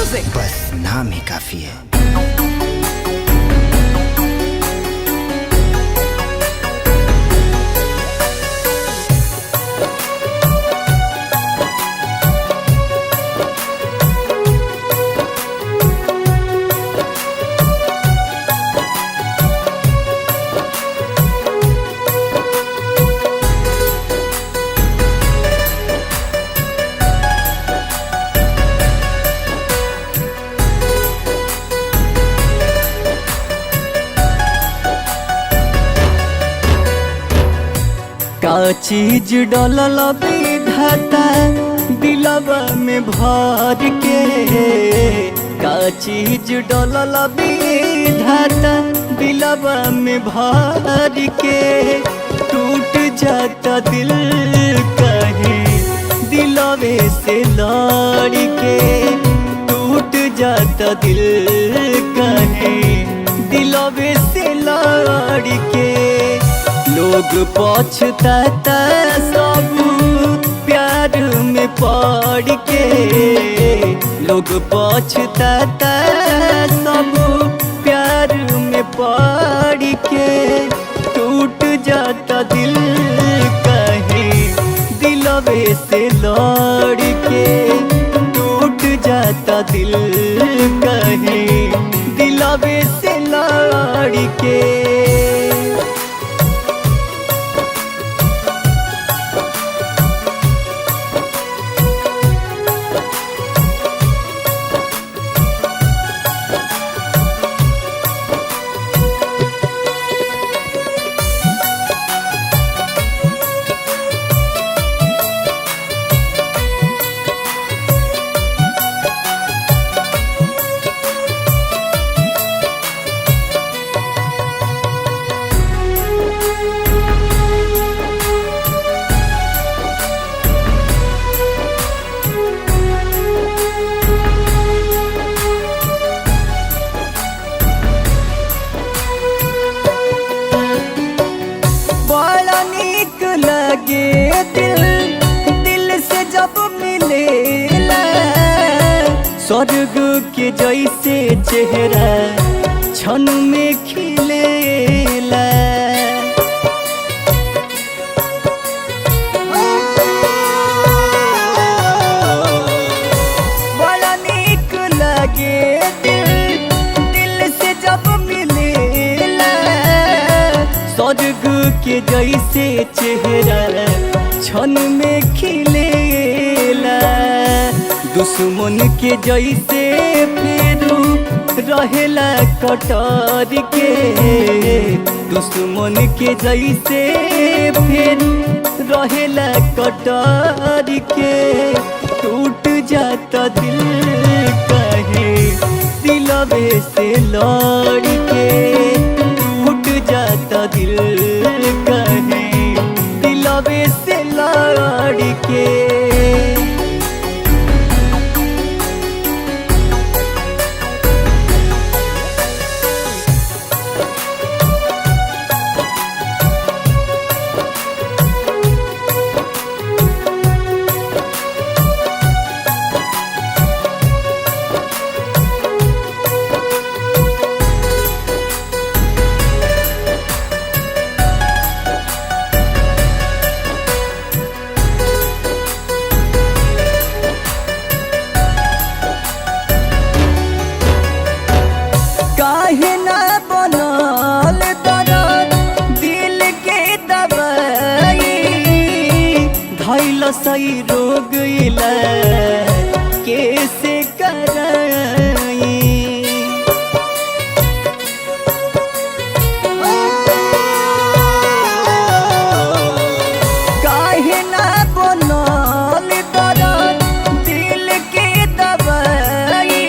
Music बस नाम ही काफी है। का चीज डलल विधाता दिलवा में भर के, का चीज डलल विधाता दिलवा में भर के, टूट जाता दिल कहे दिलवे से लड़ के, टूट जाता दिल कहे दिलवे से लड़ के। लोग पछताता सब प्यार में पड़ के, लोग पछताता सब प्यार में पड़ के, टूट जाता दिल कहे दिलवे से लड़ के, टूट जाता दिल कहे दिलवे से लड़ के। लगे दिल से जब मिलेला, स्वर्ग के जैसे चेहरा क्षण में खिलेला। बड़ा नीक लगे दिल से जब मिलेला, स्वर्ग के जैसे चेहरा क्षण में खिलेला। दुश्मन के जैसे फेरू रहेला कटर के, दुश्मन के जैसे फेरू रहेला कटर के, टूट जाता दिल कहे दिलवे से लड़ के, टूट जाता दिल कहे दिलवे से लड़ के। काहे ना बनल दर्द दिल के दवाई, धैल सही रोग इलाज कैसे कराई। काहे ना बनल दर्द दिल के दवाई,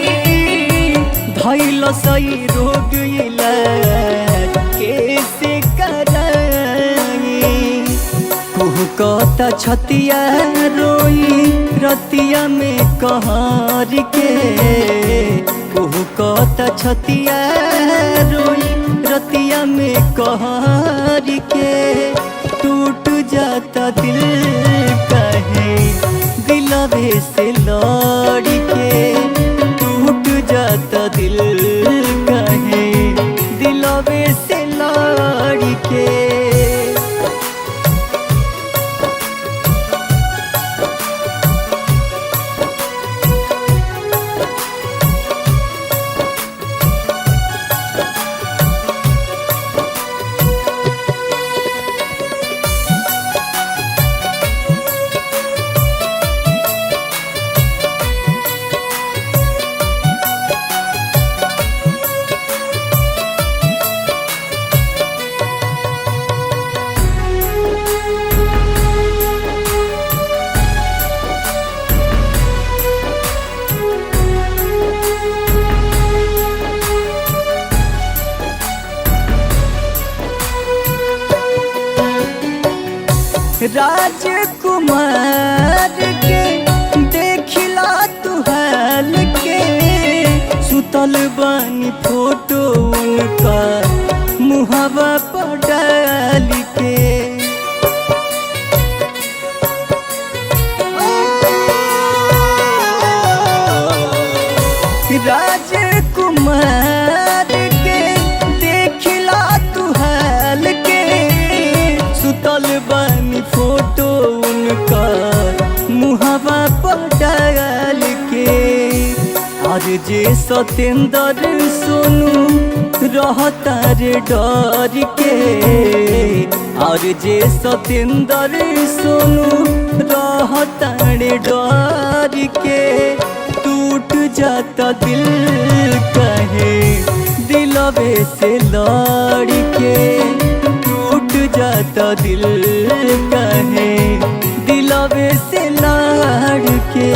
धैल सही रोग इलाज कैसे कराई। कुहकता छतिया रोई रतिया में कहर के, कुहकता छतिया रोई रतिया में कहर के, टूट जाता दिल कहे दिलवे से लड़ के, राजकुमार के देखिला तू हाल के सुतल बानी फोटो उनका मुहावा पर डाल के राजकुमार के देखिला तू हाल के सुतल बानी फोटो उनका मुहावा पर डाल के और जे सतेंद्र सोनू रहता रे डर के और जे सतेंद्र सोनू रहता रे डर के टूट जाता दिल कहे दिलवे से लड़ के टूट जाता दिल कहे दिलवे से लड़ के।